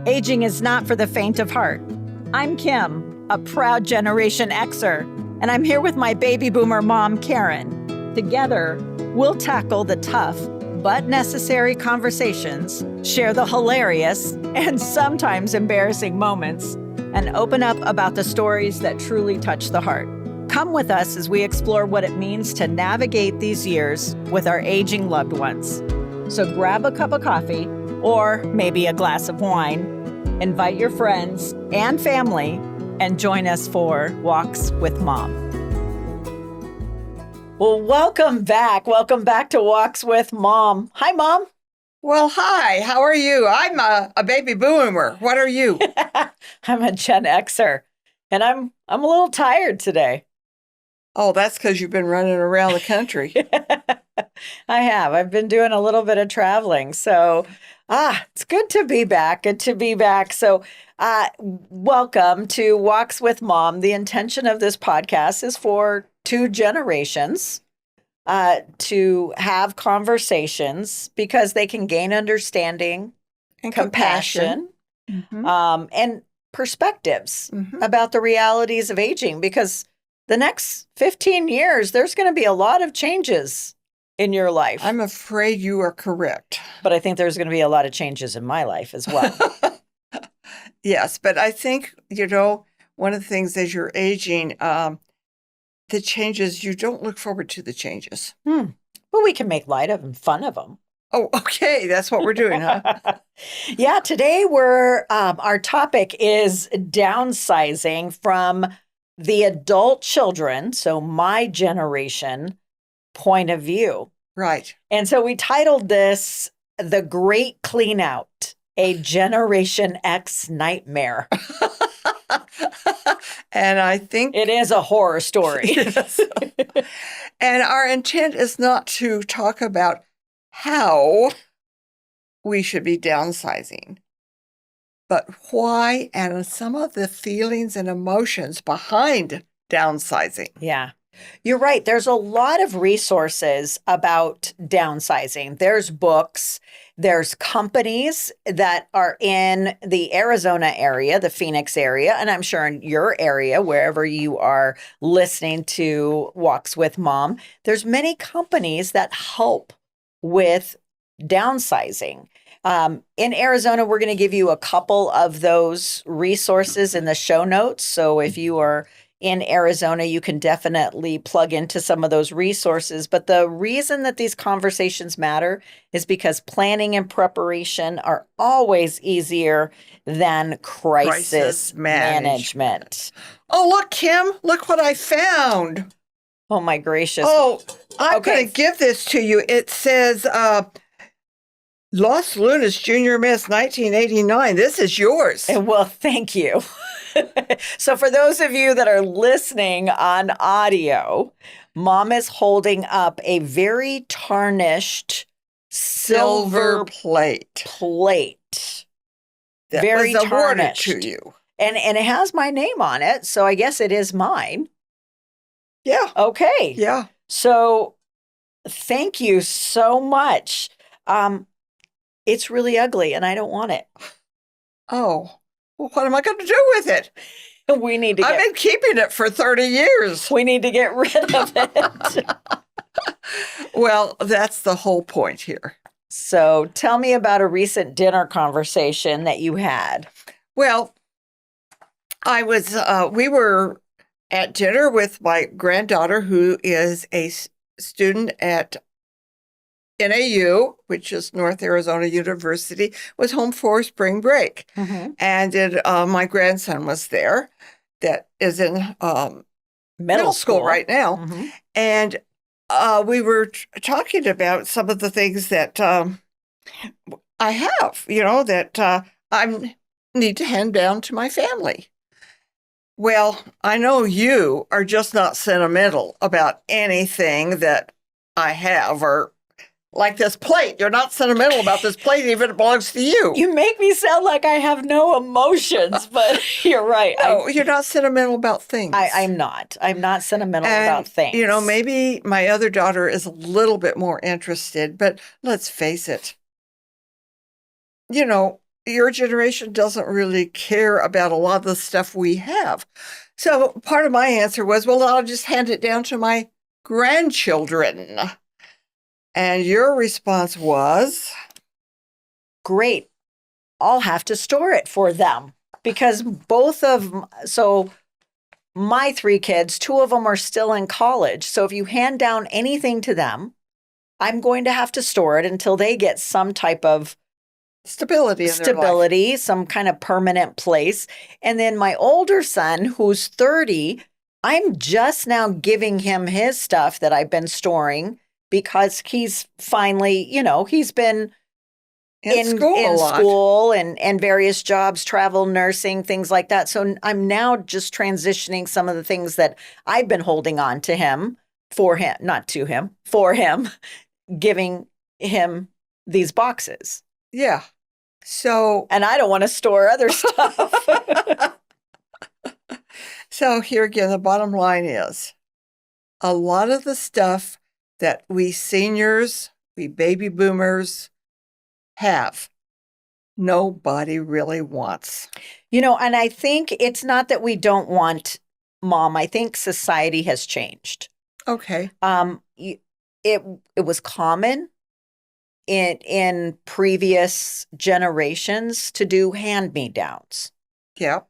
Aging is not for the faint of heart. I'm Kim, a proud Generation Xer, and I'm here with my baby boomer mom, Karren. Together, we'll tackle the tough but necessary conversations, share the hilarious and sometimes embarrassing moments, and open up about the stories that truly touch the heart. Come with us as we explore what it means to navigate these years with our aging loved ones. So grab a cup of coffee or maybe a glass of wine, invite your friends and family, and join us for Walks with Mom. Well, welcome back. Welcome back to Walks with Mom. Hi, Mom. Well, hi. How are you? I'm a baby boomer. What are you? I'm a Gen Xer, and I'm a little tired today. Oh, that's because you've been running around the country. I have. I've been doing a little bit of traveling. So, it's good to be back. Good to be back. So, welcome to Walks with Mom. The intention of this podcast is for two generations to have conversations because they can gain understanding And compassion, and perspectives about the realities of aging, because the next 15 years, there's going to be a lot of changes in your life. I'm afraid you are correct. But I think there's going to be a lot of changes in my life as well. Yes, but I think, one of the things as you're aging, the changes, you don't look forward to the changes. Well, we can make light of and fun of them. Oh, okay. That's what we're doing, huh? Yeah, today our topic is downsizing from the adult children, so my generation point of view. Right. And so we titled this The Great CleanOut, a Generation X Nightmare. And I think it is a horror story. Yes. And our intent is not to talk about how we should be downsizing, but why and some of the feelings and emotions behind downsizing. Yeah, you're right. There's a lot of resources about downsizing. There's books, there's companies that are in the Arizona area, the Phoenix area, and I'm sure in your area, wherever you are listening to Walks with Mom, there's many companies that help with downsizing. In Arizona, we're going to give you a couple of those resources in the show notes. So if you are in Arizona, you can definitely plug into some of those resources. But the reason that these conversations matter is because planning and preparation are always easier than crisis management. Oh, look, Kim, look what I found. Oh, my gracious. Oh, I'm going to give this to you. It says, Los Lunas Junior Miss 1989. This is yours. Well, thank you. So for those of you that are listening on audio, Mom is holding up a very tarnished silver plate. That very was awarded tarnished to you. And it has my name on it, so I guess it is mine. Yeah. Okay. Yeah. So thank you so much. It's really ugly and I don't want it. Oh, well, what am I going to do with it? We need to I've been keeping it for 30 years. We need to get rid of it. Well, that's the whole point here. So tell me about a recent dinner conversation that you had. Well, we were at dinner with my granddaughter, who is a student at NAU, which is North Arizona University, was home for spring break. And my grandson was there that is in middle school right now. And we were talking about some of the things that I have, that I need to hand down to my family. Well, I know you are just not sentimental about anything that I have, or like this plate. You're not sentimental about this plate, even if it belongs to you. You make me sound like I have no emotions, but you're right. No, you're not sentimental about things. I'm not. I'm not sentimental about things. Maybe my other daughter is a little bit more interested, but let's face it. your generation doesn't really care about a lot of the stuff we have. So part of my answer was, well, I'll just hand it down to my grandchildren. And your response was? Great. I'll have to store it for them because so my 3 kids, 2 of them are still in college. So if you hand down anything to them, I'm going to have to store it until they get some type of stability in their life. Some kind of permanent place. And then my older son, who's 30, I'm just now giving him his stuff that I've been storing because he's finally, he's been in school and various jobs, travel, nursing, things like that. So I'm now just transitioning some of the things that I've been holding on to him, for him, not to him, for him, giving him these boxes. Yeah. So, and I don't want to store other stuff. So here again, the bottom line is a lot of the stuff that we seniors, we baby boomers have, nobody really wants. And I think it's not that we don't want, Mom. I think society has changed. Okay. It was common in previous generations to do hand-me-downs. Yep.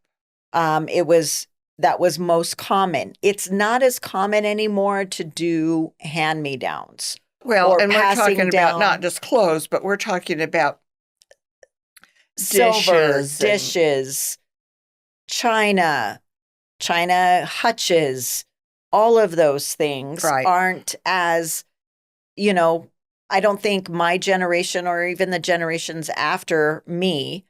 That was most common. It's not as common anymore to do hand-me-downs. Well, and we're talking about not just clothes, but we're talking about silver, dishes, china hutches, all of those things aren't as, I don't think my generation or even the generations after me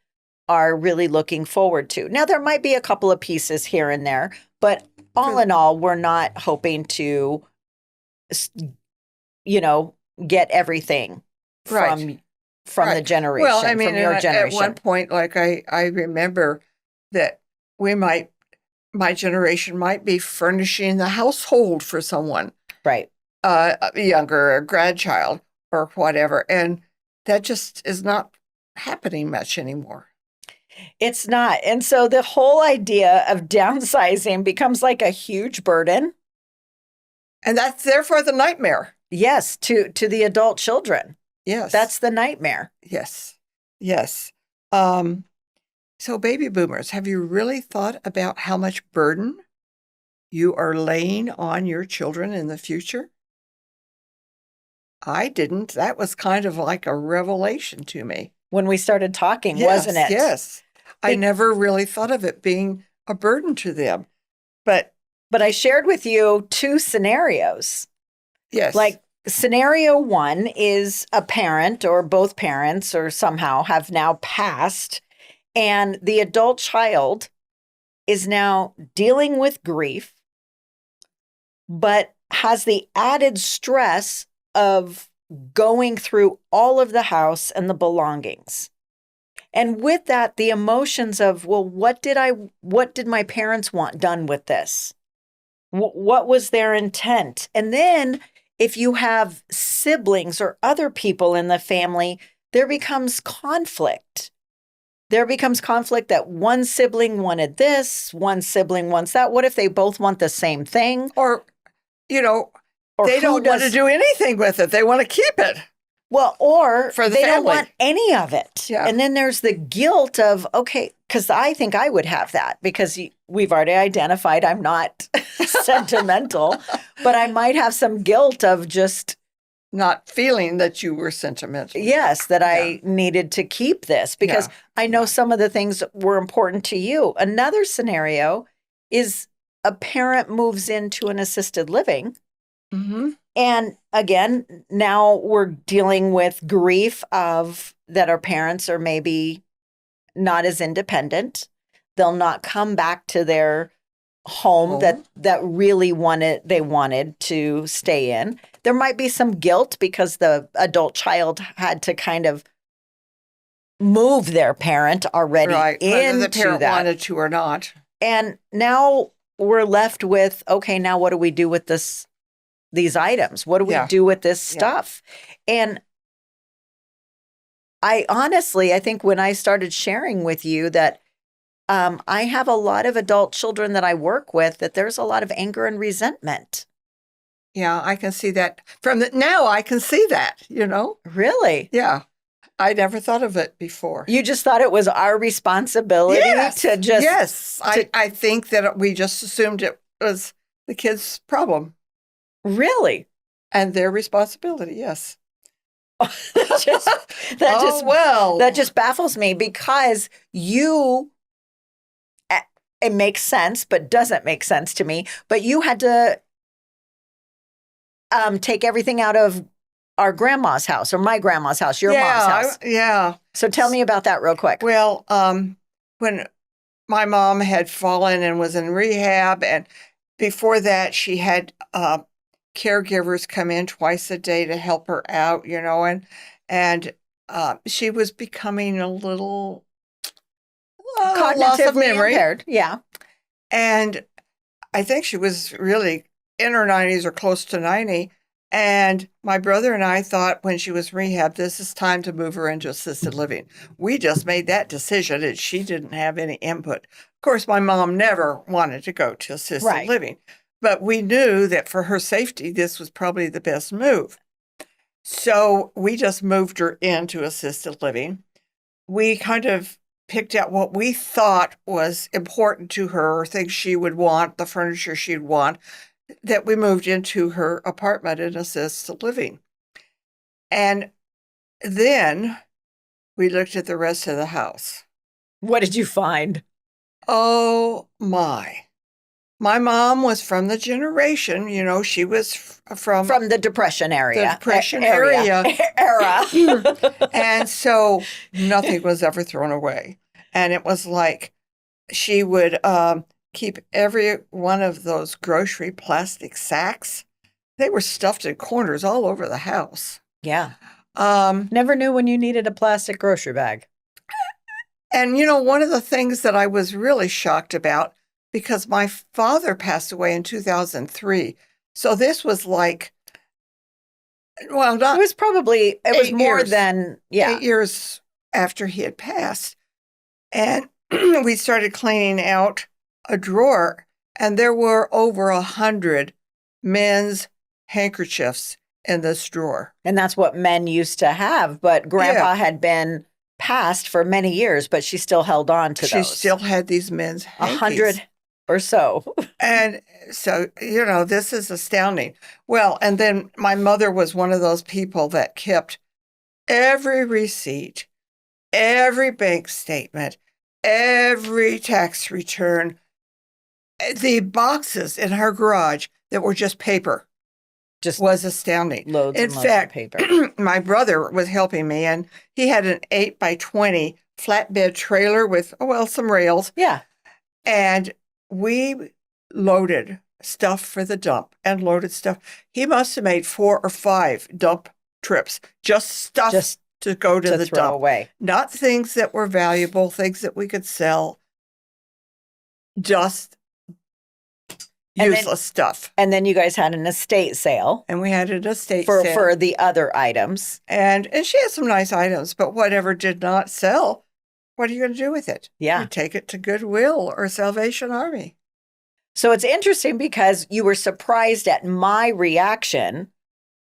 are really looking forward to. Now, there might be a couple of pieces here and there, but all in all, we're not hoping to, get everything from the generation, well, I mean, from your generation. At one point, like I remember that my generation might be furnishing the household for someone. Right. Younger, a grandchild or whatever. And that just is not happening much anymore. It's not. And so the whole idea of downsizing becomes like a huge burden. And that's therefore the nightmare. Yes, to the adult children. Yes. That's the nightmare. Yes. Yes. So baby boomers, have you really thought about how much burden you are laying on your children in the future? I didn't. That was kind of like a revelation to me. When we started talking, wasn't it? Yes. I never really thought of it being a burden to them. But I shared with you 2 scenarios. Yes. Like scenario 1 is a parent or both parents or somehow have now passed, and the adult child is now dealing with grief, but has the added stress of going through all of the house and the belongings. And with that, the emotions of, well, what did my parents want done with this? What was their intent? And then if you have siblings or other people in the family, there becomes conflict. There becomes conflict that one sibling wanted this, one sibling wants that. What if they both want the same thing? Or they don't want to do anything with it. They want to keep it. Well, or for the they family. Don't want any of it. Yeah. And then there's the guilt of, okay, because I think I would have that because we've already identified I'm not sentimental, but I might have some guilt of just not feeling that you were sentimental. Yes, that I needed to keep this because I know some of the things were important to you. Another scenario is a parent moves into an assisted living. Mm-hmm. And again, now we're dealing with grief of that our parents are maybe not as independent. They'll not come back to their home that really they wanted to stay in. There might be some guilt because the adult child had to kind of move their parent already into whether the parent that. wanted to or not. And now we're left with, okay, now what do we do with these items? What do we do with this stuff? And I honestly, I think when I started sharing with you that I have a lot of adult children that I work with, that there's a lot of anger and resentment. Yeah, I can see that now I can see that, Really? Yeah. I never thought of it before. You just thought it was our responsibility Yes. to just. Yes. I think that we just assumed it was the kids' problem Really? and their responsibility. Yes. Just, well. that just baffles me because it makes sense, but doesn't make sense to me. But you had to take everything out of our grandma's house or my grandma's house, your mom's house. Yeah. So tell me about that real quick. Well, when my mom had fallen and was in rehab, and before that, she had caregivers come in twice a day to help her out, and she was becoming a little loss of Cognitively memory. impaired. Yeah. And I think she was really in her 90s or close to 90. And my brother and I thought when she was rehab, this is time to move her into assisted living. We just made that decision and she didn't have any input. Of course, my mom never wanted to go to assisted living, but we knew that for her safety, this was probably the best move. So we just moved her into assisted living. We kind of picked out what we thought was important to her, things she would want, the furniture she'd want, that we moved into her apartment in assisted living. And then we looked at the rest of the house. What did you find? Oh, my. My mom was from the generation, she was from the Depression area. The Depression era. And so nothing was ever thrown away. And it was like she would keep every one of those grocery plastic sacks. They were stuffed in corners all over the house. Yeah. Never knew when you needed a plastic grocery bag. And, one of the things that I was really shocked about, because my father passed away in 2003. So this was like, well, not. It was probably, it was more years. than, 8 years after he had passed. And we started cleaning out a drawer, and there were over 100 men's handkerchiefs in this drawer. And that's what men used to have, but Grandpa had been passed for many years, but she still held on to those. She still had these men's hankies. 100 or so. And so, this is astounding. Well, and then my mother was one of those people that kept every receipt, every bank statement, every tax return, the boxes in her garage that were just paper. Just was astounding. Loads in and loads fact, of paper. My brother was helping me, and he had an 8x20 flatbed trailer with, some rails. Yeah. And we loaded stuff for the dump and loaded stuff. He must have made 4 or 5 dump trips, just stuff to go to the throw dump. Away. Not things that were valuable, things that we could sell, just useless stuff. And then you guys had an estate sale. And we had an estate sale. For the other items. And she had some nice items, but whatever did not sell, what are you going to do with it? Yeah. You take it to Goodwill or Salvation Army. So it's interesting because you were surprised at my reaction.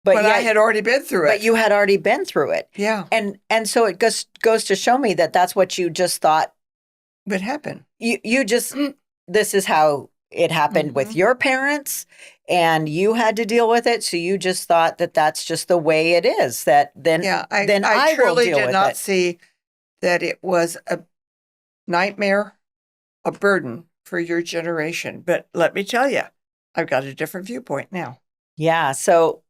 But I had already been through it. But you had already been through it. Yeah. And so it goes to show me that that's what you just thought would happen. You just, this is how it happened with your parents, and you had to deal with it. So you just thought that that's just the way it is. That then, I truly will deal did with not it. see that it was a nightmare, a burden for your generation. But let me tell you, I've got a different viewpoint now. Yeah. So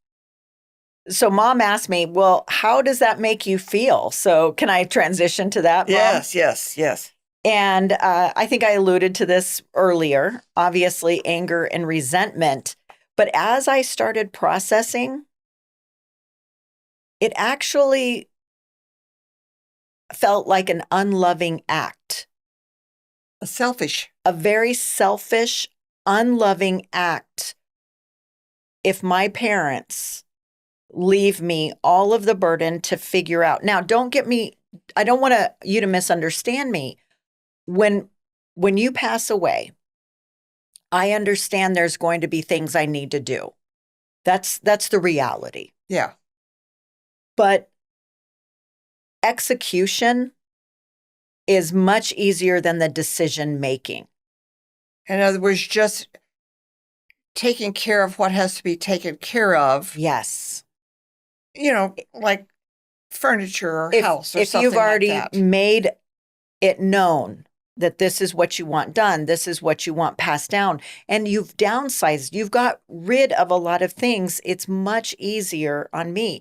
Mom asked me, well, how does that make you feel? So can I transition to that, Mom? Yes. And I think I alluded to this earlier, obviously anger and resentment. But as I started processing, it actually felt like an unloving act. A very selfish, unloving act. If my parents leave me all of the burden to figure out. Now, I don't want you to misunderstand me. When you pass away, I understand there's going to be things I need to do. That's the reality. Yeah. But execution is much easier than the decision making. In other words, just taking care of what has to be taken care of. Yes. Like furniture or house or if something you've already like that. made it known that this is what you want done, this is what you want passed down, and you've downsized, you've got rid of a lot of things, it's much easier on me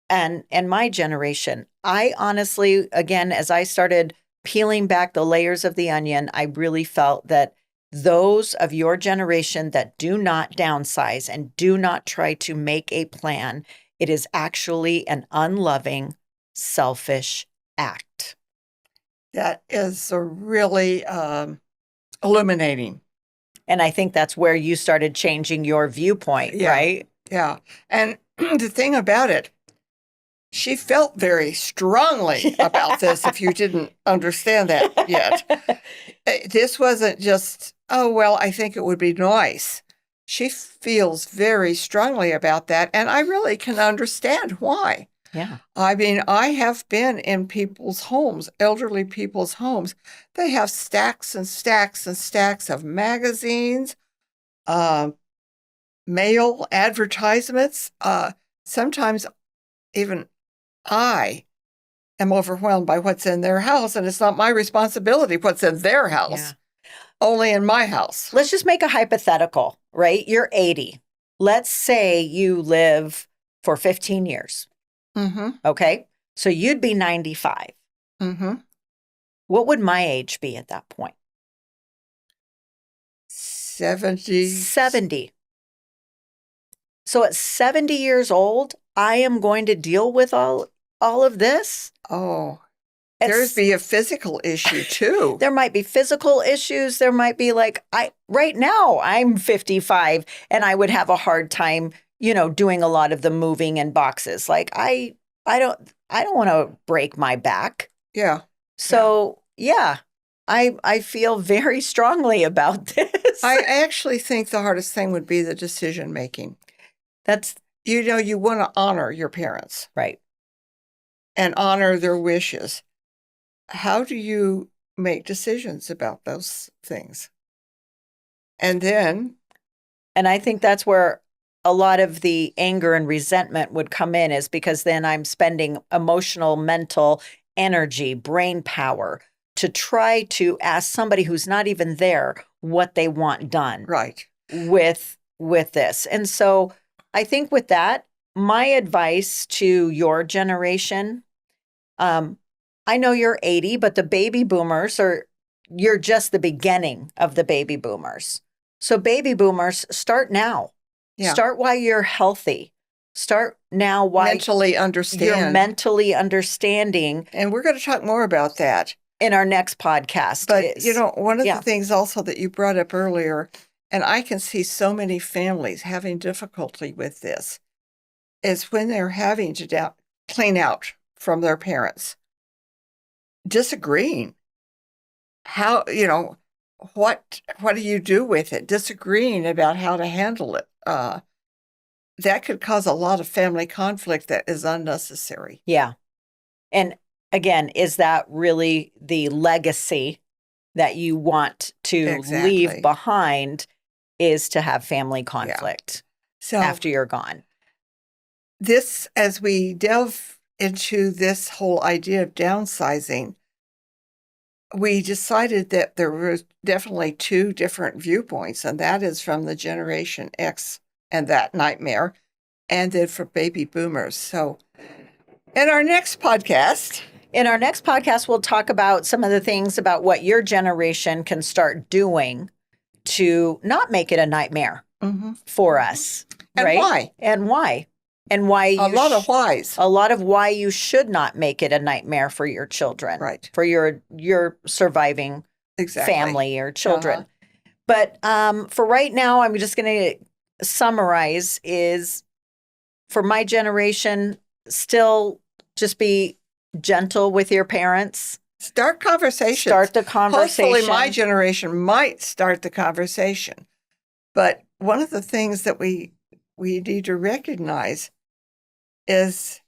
and my generation. I honestly, again, as I started peeling back the layers of the onion, I really felt that those of your generation that do not downsize and do not try to make a plan, it is actually an unloving, selfish act. That is a really illuminating. And I think that's where you started changing your viewpoint, right? Yeah. And the thing about it, she felt very strongly about this, if you didn't understand that yet. This wasn't just, oh, well, I think it would be nice. She feels very strongly about that, and I really can understand why. Yeah. I mean, I have been in people's homes, elderly people's homes. They have stacks and stacks and stacks of magazines, mail, advertisements. Sometimes even I am overwhelmed by what's in their house, and it's not my responsibility what's in their house, only in my house. Let's just make a hypothetical, right? You're 80. Let's say you live for 15 years. Mm-hmm. Okay. So you'd be 95. Mm-hmm. What would my age be at that point? 70. 70. So at 70 years old, I am going to deal with all of this. Oh, there'd be a physical issue too. There might be physical issues. There might be right now I'm 55 and I would have a hard time, doing a lot of the moving and boxes. Like I don't want to break my back. Yeah. So I feel very strongly about this. I actually think the hardest thing would be the decision making. That's, you want to honor your parents. Right. And honor their wishes. How do you make decisions about those things? And I think that's where a lot of the anger and resentment would come in, is because then I'm spending emotional, mental energy, brain power to try to ask somebody who's not even there what they want done. Right. With this. And so I think with that, my advice to your generation, I know you're 80, but the baby boomers you're just the beginning of the baby boomers. So baby boomers, start now. Yeah. Start while you're healthy. Start now while you're mentally understanding. And we're going to talk more about that in our next podcast. But one of the things also that you brought up earlier, and I can see so many families having difficulty with this, is when they're having to clean out from their parents, disagreeing. How, what do you do with it? Disagreeing about how to handle it. That could cause a lot of family conflict that is unnecessary. Yeah. And again, is that really the legacy that you want to leave behind, is to have family conflict after you're gone? This, as we delve into this whole idea of downsizing, we decided that there were definitely two different viewpoints, and that is from the Generation X and that nightmare, and then for baby boomers. So in our next podcast, we'll talk about some of the things about what your generation can start doing to not make it a nightmare for us. And right? Why? And why? And why a lot of whys. A lot of why you should not make it a nightmare for your children. Right. For your surviving family or children. But for right now, I'm just going to summarize is for my generation, still just be gentle with your parents. Start conversations. Start the conversation. Hopefully my generation might start the conversation. But one of the things that we need to recognize is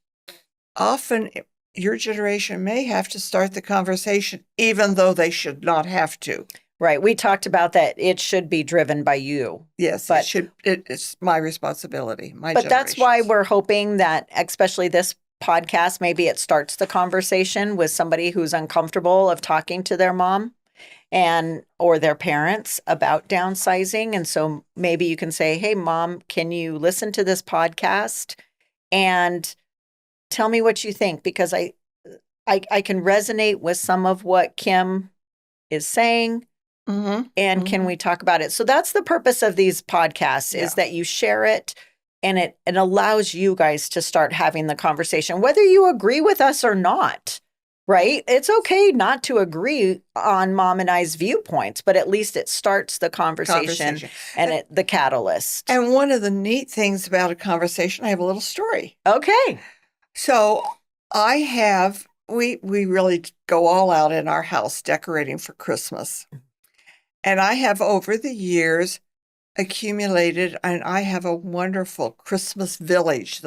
often your generation may have to start the conversation, even though they should not have to. Right. We talked about that. It should be driven by you. Yes, but it's my responsibility, But that's why we're hoping that, especially this podcast, maybe it starts the conversation with somebody who's uncomfortable of talking to their mom or their parents about downsizing. And so maybe you can say, hey, Mom, can you listen to this podcast and tell me what you think? Because I can resonate with some of what Kim is saying. Mm-hmm. And can we talk about it? So that's the purpose of these podcasts, is that you share it, and it allows you guys to start having the conversation, whether you agree with us or not, right? It's okay not to agree on Mom and I's viewpoints, but at least it starts the conversation. And the catalyst. And one of the neat things about a conversation, I have a little story. Okay. So we really go all out in our house decorating for Christmas. And I have over the years accumulated, and I have a wonderful Christmas village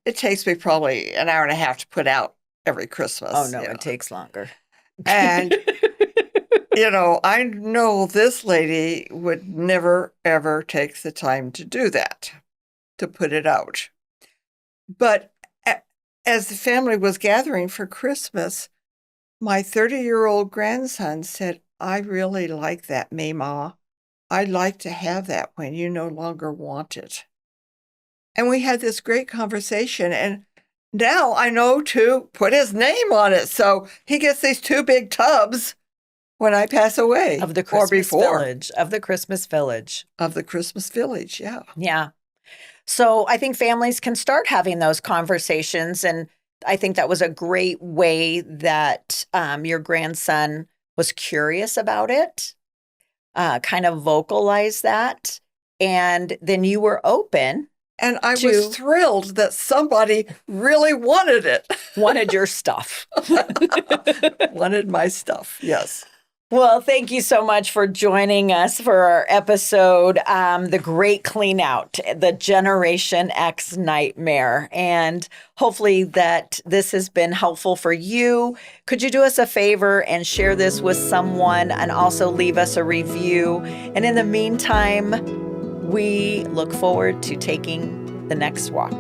it takes me probably an hour and a half to put out every Christmas. Oh, no, it takes longer. And, I know this lady would never, ever take the time to do that, to put it out. But as the family was gathering for Christmas, my 30-year-old grandson said, I really like that, Mama. I'd like to have that when you no longer want it. And we had this great conversation, and now I know to put his name on it. So he gets these 2 big tubs when I pass away. Of the Christmas village. Of the Christmas village. Of the Christmas village, yeah. Yeah. So I think families can start having those conversations. And I think that was a great way that your grandson was curious about it, kind of vocalized that. And then you were open. And I was thrilled that somebody really wanted it. Wanted your stuff. Wanted my stuff, yes. Well, thank you so much for joining us for our episode, The Great CleanOut, the Generation X Nightmare. And hopefully that this has been helpful for you. Could you do us a favor and share this with someone, and also leave us a review? And in the meantime, we look forward to taking the next walk.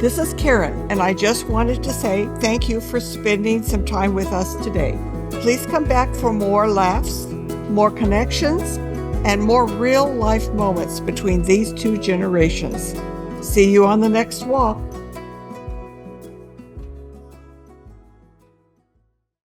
This is Karren, and I just wanted to say thank you for spending some time with us today. Please come back for more laughs, more connections, and more real-life moments between these 2 generations. See you on the next walk.